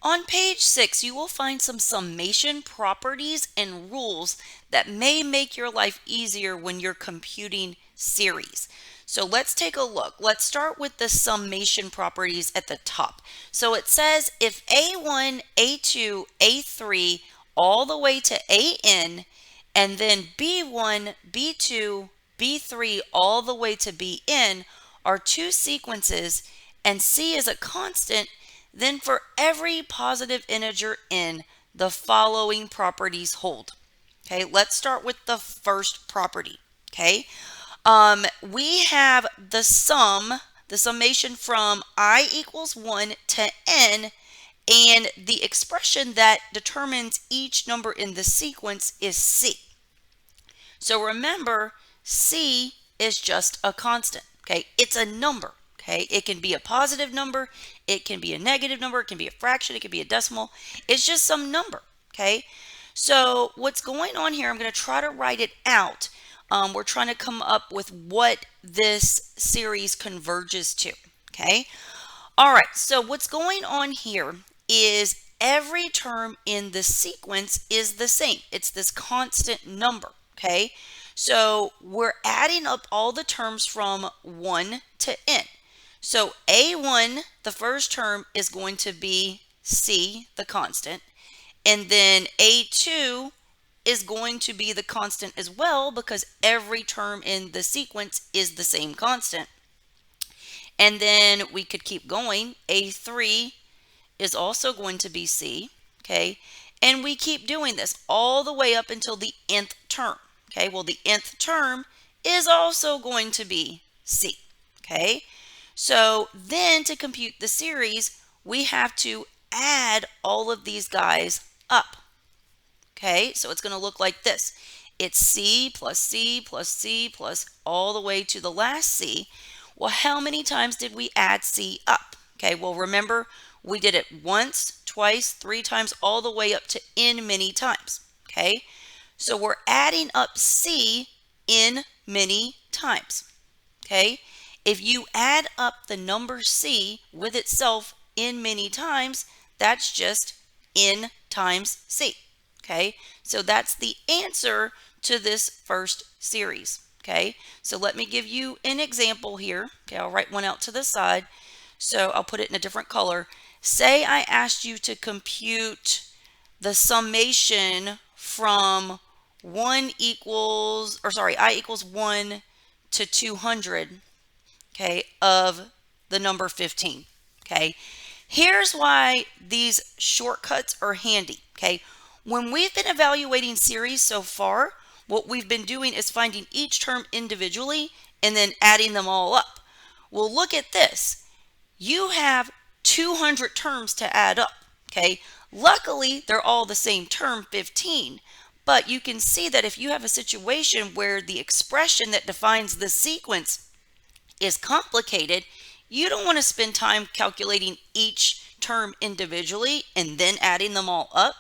On page 6, you will find some summation properties and rules that may make your life easier when you're computing series. So let's take a look. Let's start with the summation properties at the top. So it says if A1, A2, A3, all the way to AN, and then B1, B2, B3, all the way to BN are two sequences, and C is a constant, then for every positive integer n, the following properties hold. Okay, let's start with the first property. Okay, we have the summation from I equals 1 to n, and the expression that determines each number in the sequence is C. So remember, C is just a constant. Okay, it's a number. Okay, it can be a positive number, it can be a negative number, it can be a fraction, it can be a decimal. It's just some number. Okay, so what's going on here, I'm going to try to write it out. We're trying to come up with what this series converges to. Okay, all right, so what's going on here is every term in the sequence is the same. It's this constant number. Okay, so we're adding up all the terms from 1 to n. So A1, the first term, is going to be C, the constant. And then A2 is going to be the constant as well because every term in the sequence is the same constant. And then we could keep going. A3 is also going to be C, okay? And we keep doing this all the way up until the nth term, okay? Well, the nth term is also going to be C, okay? So then to compute the series, we have to add all of these guys up. Okay, so it's going to look like this. It's C plus C plus C plus all the way to the last C. Well, how many times did we add C up? Okay, well, remember, we did it once, twice, 3 times, all the way up to n many times. Okay, so we're adding up C n many times. Okay, if you add up the number C with itself n many times, that's just n times C. Okay, so that's the answer to this first series. Okay, so let me give you an example here. Okay, I'll write one out to the side. So I'll put it in a different color. Say I asked you to compute the summation from I equals 1 to 200, okay, of the number 15. Okay, here's why these shortcuts are handy. Okay, when we've been evaluating series so far, what we've been doing is finding each term individually and then adding them all up. Well, look at this. You have 200 terms to add up. Okay, luckily they're all the same term, 15. But you can see that if you have a situation where the expression that defines the sequence is complicated, you don't want to spend time calculating each term individually and then adding them all up.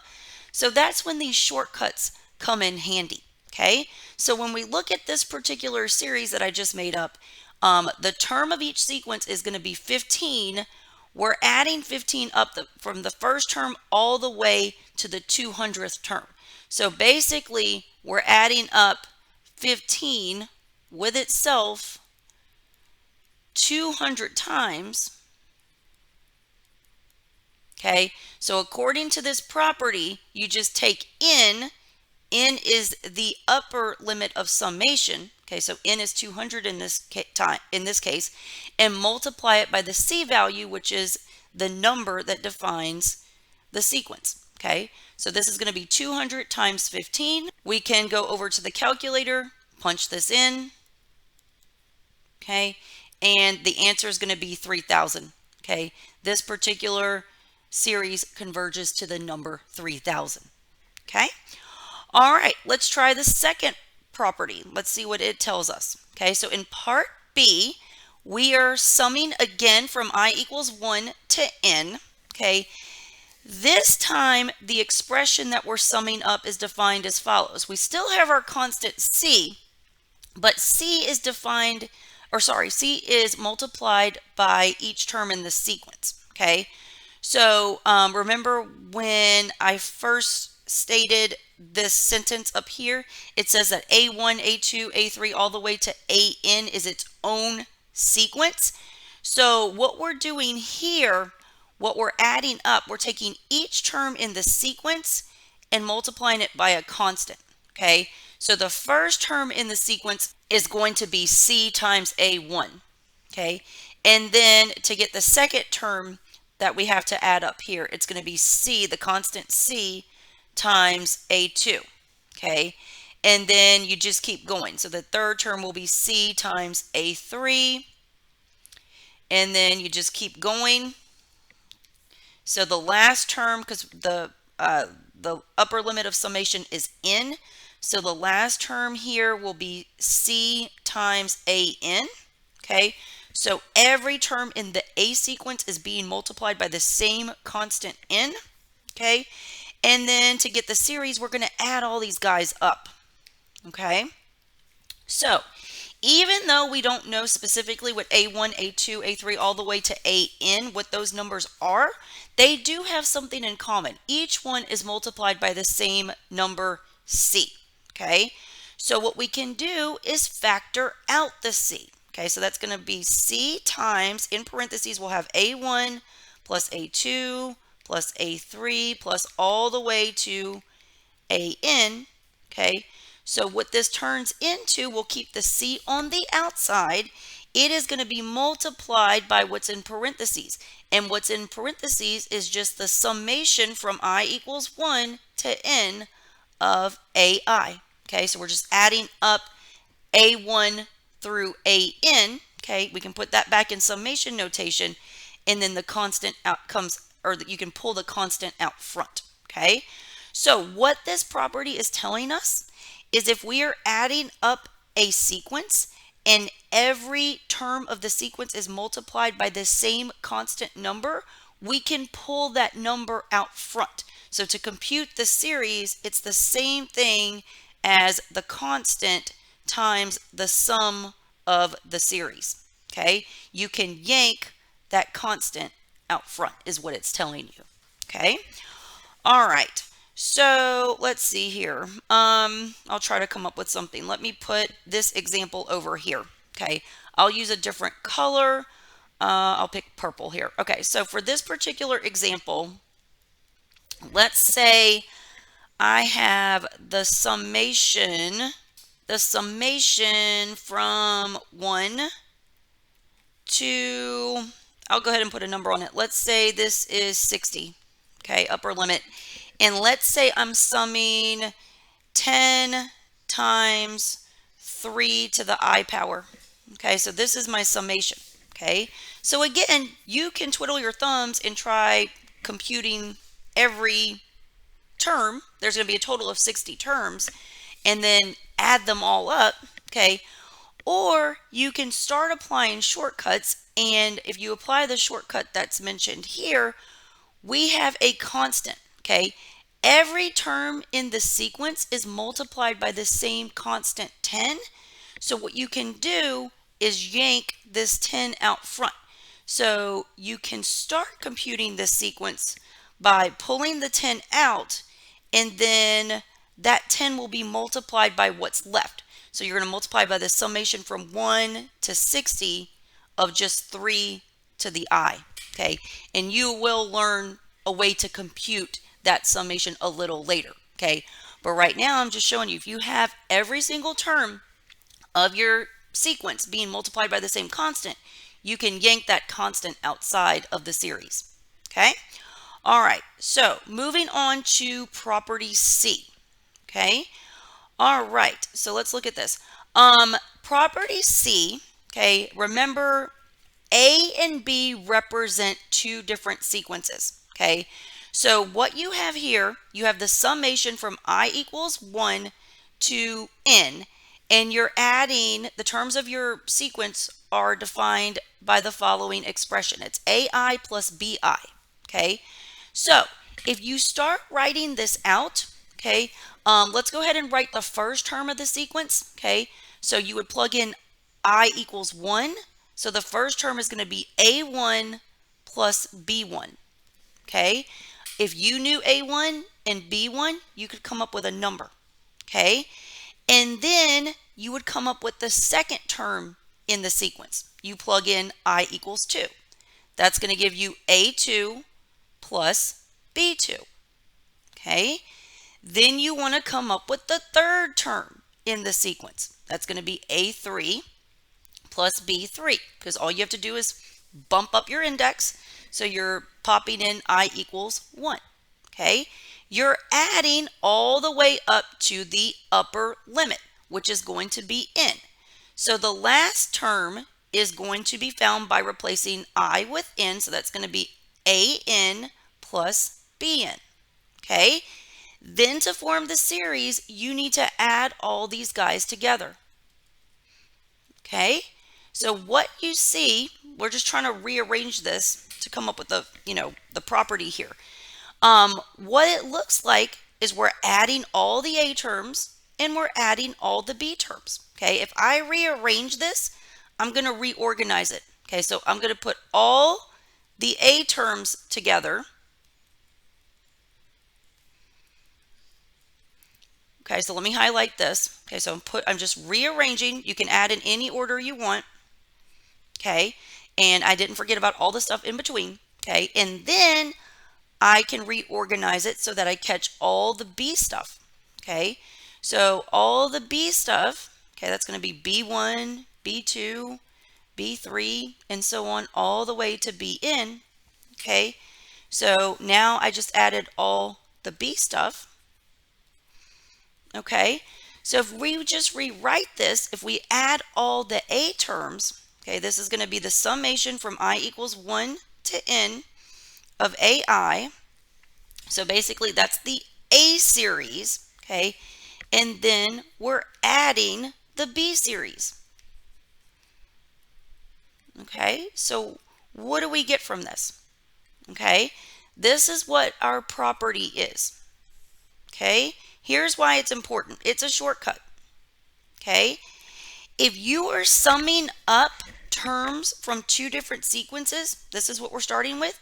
So that's when these shortcuts come in handy. Okay, so when we look at this particular series that I just made up, the term of each sequence is going to be 15. We're adding 15 up from the first term all the way to the 200th term. So basically, we're adding up 15 with itself 200 times. Okay, so according to this property, you just take n. N is the upper limit of summation. Okay, so n is 200 in this case, and multiply it by the C value, which is the number that defines the sequence. Okay, so this is going to be 200 times 15. We can go over to the calculator, punch this in. Okay, and the answer is going to be 3,000. Okay, this particular series converges to the number 3,000. Okay, all right, let's try the second property. Let's see what it tells us. Okay, so in part B, we are summing again from I equals 1 to n. Okay, this time the expression that we're summing up is defined as follows. We still have our constant C, but C is defined, or sorry, C is multiplied by each term in the sequence. Okay, So remember when I first stated this sentence up here, it says that A1, A2, A3, all the way to AN is its own sequence. So what we're doing here, what we're adding up, we're taking each term in the sequence and multiplying it by a constant, okay? So the first term in the sequence is going to be C times A1, okay? And then to get the second term that we have to add up here, it's going to be C, the constant C, times A2, okay? And then you just keep going. So the third term will be C times A3, and then you just keep going. So the last term, because the upper limit of summation is N, so the last term here will be C times AN, okay? So every term in the A sequence is being multiplied by the same constant N, okay? And then to get the series, we're going to add all these guys up, okay? So even though we don't know specifically what A1, A2, A3, all the way to AN, what those numbers are, they do have something in common. Each one is multiplied by the same number C, okay? So what we can do is factor out the C, okay? So that's going to be C times, in parentheses, we'll have A1 plus A2 plus A3 plus all the way to AN, okay? So what this turns into, we'll keep the C on the outside. It is going to be multiplied by what's in parentheses. And what's in parentheses is just the summation from I equals 1 to N of AI. Okay, so we're just adding up A1 through AN. Okay, we can put that back in summation notation. And then the constant out comes, or you can pull the constant out front. Okay, so what this property is telling us is if we are adding up a sequence and every term of the sequence is multiplied by the same constant number, we can pull that number out front. So to compute the series, it's the same thing as the constant times the sum of the series. Okay, you can yank that constant out front is what it's telling you. Okay, all right. So let's see here. I'll try to come up with something. Let me put this example over here. Okay, I'll use a different color. I'll pick purple here. Okay, so for this particular example, let's say I have the summation from 1 to, I'll go ahead and put a number on it. Let's say this is 60. Okay, upper limit. And let's say I'm summing 10 times 3 to the I power. Okay, so this is my summation. Okay, so again, you can twiddle your thumbs and try computing every term. There's going to be a total of 60 terms, and then add them all up. Okay, or you can start applying shortcuts, and if you apply the shortcut that's mentioned here, we have a constant. Okay, every term in the sequence is multiplied by the same constant 10. So what you can do is yank this 10 out front. So you can start computing this sequence by pulling the 10 out, and then that 10 will be multiplied by what's left. So you're going to multiply by the summation from 1 to 60 of just 3 to the I. Okay, and you will learn a way to compute that summation a little later. Okay, but right now I'm just showing you, if you have every single term of your sequence being multiplied by the same constant, you can yank that constant outside of the series. Okay, all right, so moving on to property C. Okay, all right, so let's look at this. Property C, okay, remember A and B represent two different sequences. Okay, so what you have here, you have the summation from I equals 1 to N, and you're adding, the terms of your sequence are defined by the following expression. It's AI plus BI. Okay, so if you start writing this out, okay, let's go ahead and write the first term of the sequence. Okay, so you would plug in I equals 1. So the first term is going to be A1 plus B1. okay? If you knew A1 and B1, you could come up with a number, okay? And then you would come up with the second term in the sequence. You plug in I equals 2. That's going to give you A2 plus B2, okay? Then you want to come up with the third term in the sequence. That's going to be A3 plus B3, because all you have to do is bump up your index. So you're popping in I equals 1, okay? You're adding all the way up to the upper limit, which is going to be n. So the last term is going to be found by replacing I with n. So that's going to be an plus bn, okay? Then to form the series, you need to add all these guys together, okay? So what you see, we're just trying to rearrange this to come up with the, the property here. What it looks like is we're adding all the A terms and we're adding all the B terms, okay? If I rearrange this, I'm going to reorganize it, okay? So I'm going to put all the A terms together. Okay, so let me highlight this. Okay, so I'm just rearranging. You can add in any order you want. Okay, and I didn't forget about all the stuff in between. Okay, and then I can reorganize it so that I catch all the B stuff. Okay, so all the B stuff, okay, that's going to be B1, B2, B3, and so on all the way to Bn. Okay, so now I just added all the B stuff. Okay, so if we just rewrite this, if we add all the A terms, okay, this is going to be the summation from I equals 1 to n of AI. So basically that's the A series, okay, and then we're adding the B series. Okay, so what do we get from this? Okay, this is what our property is. Okay, here's why it's important. It's a shortcut. Okay, if you are summing up terms from two different sequences, this is what we're starting with.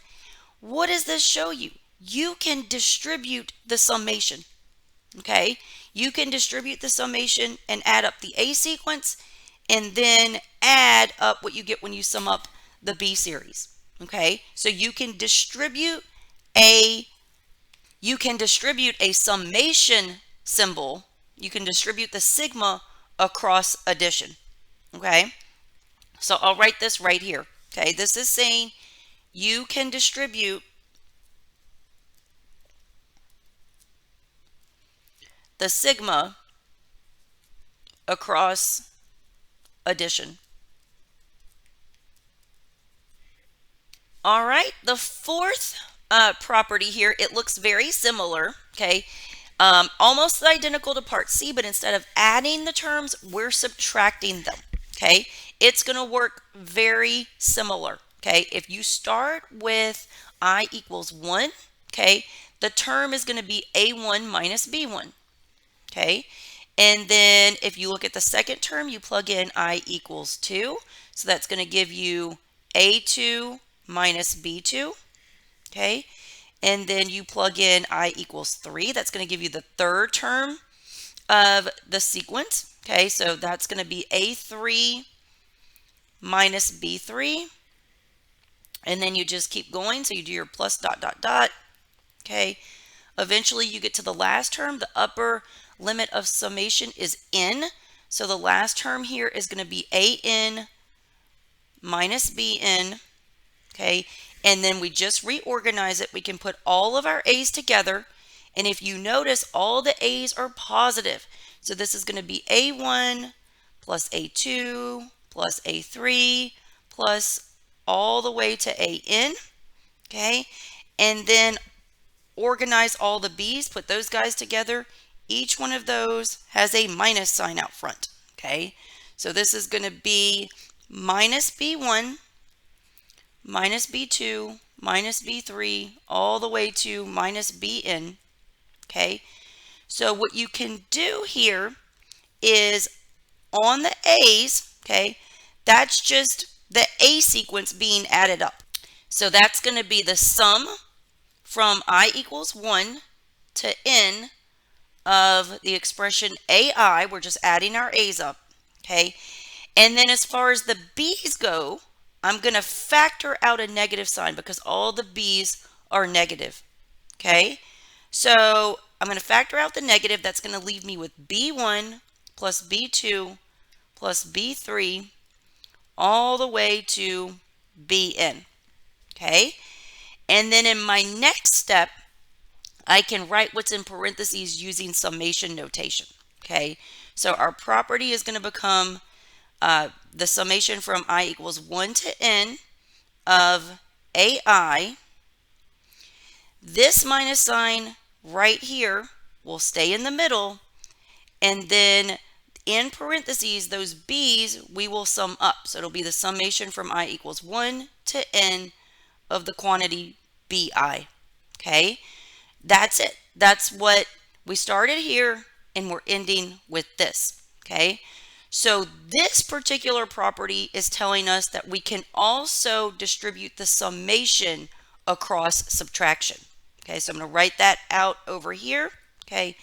What does this show you? You can distribute the summation. Okay, you can distribute the summation and add up the A sequence and then add up what you get when you sum up the B series. Okay, so you can distribute a summation symbol. You can distribute the sigma across addition. Okay, so I'll write this right here. Okay, this is saying you can distribute the sigma across addition. All right, the fourth property here, it looks very similar, okay? Almost identical to part C, but instead of adding the terms, we're subtracting them, okay? It's going to work very similar, okay? If you start with I equals 1, okay, the term is going to be A1 minus B1, okay? And then if you look at the second term, you plug in I equals 2. So that's going to give you A2 minus B2, okay? And then you plug in I equals 3. That's going to give you the third term of the sequence, okay? So that's going to be A3 minus B3. And then you just keep going. So you do your plus dot, dot, dot, okay? Eventually you get to the last term. The upper limit of summation is n. So the last term here is going to be an minus bn, okay? And then we just reorganize it. We can put all of our a's together. And if you notice, all the a's are positive. So this is going to be a1 plus a2 plus a3 plus all the way to an, okay? And then organize all the b's, put those guys together. Each one of those has a minus sign out front, okay? So this is going to be minus b1, minus b2, minus b3, all the way to minus bn, okay? So what you can do here is on the a's, okay, that's just the a sequence being added up. So that's going to be the sum from I equals 1 to n of the expression AI. We're just adding our a's up, okay? And then as far as the b's go, I'm going to factor out a negative sign because all the b's are negative, okay? So I'm going to factor out the negative. That's going to leave me with b1 plus b2 plus b3 all the way to bn, okay? And then in my next step, I can write what's in parentheses using summation notation, okay? So our property is going to become the summation from I equals 1 to n of AI. This minus sign right here will stay in the middle, and then in parentheses, those b's we will sum up. So it'll be the summation from I equals 1 to n of the quantity bi, okay? That's it. That's what we started here, and we're ending with this, okay? So this particular property is telling us that we can also distribute the summation across subtraction. Okay, so I'm going to write that out over here. Okay,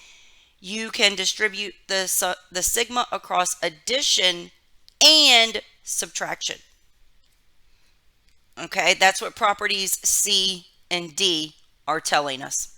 you can distribute the sigma across addition and subtraction. Okay, that's what properties C and D are telling us.